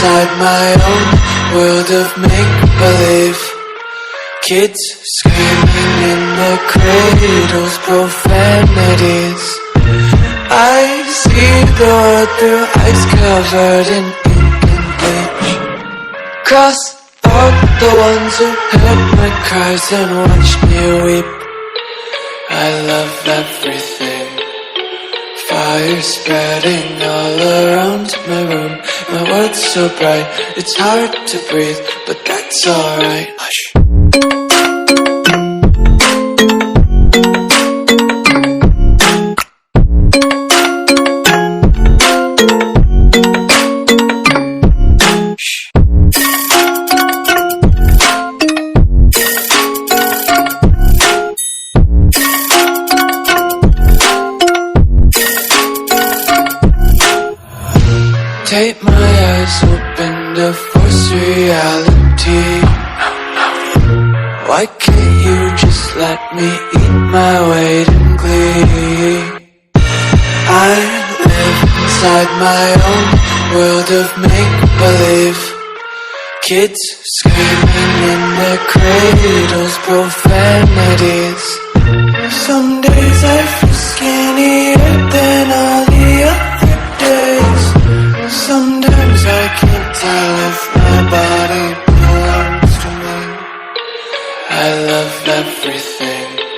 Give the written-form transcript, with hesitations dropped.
inside my own world of make-believe. Kids screaming in the cradles, profanities. I see the world through ice covered in ink and bleach. Cross out the ones who heard my cries and watched me weep. I love everything. Fire spreading all around my room. My world's so bright, it's hard to breathe, but that's alright. Hush. Take my eyes open to force reality. Why can't you just let me eat my weight in glee? I live inside my own world of make-believe. Kids screaming in their cradles, profanities. Some days I feel skinnier than all the other days. Sometimes I can't tell if my body belongs to me. I love everything.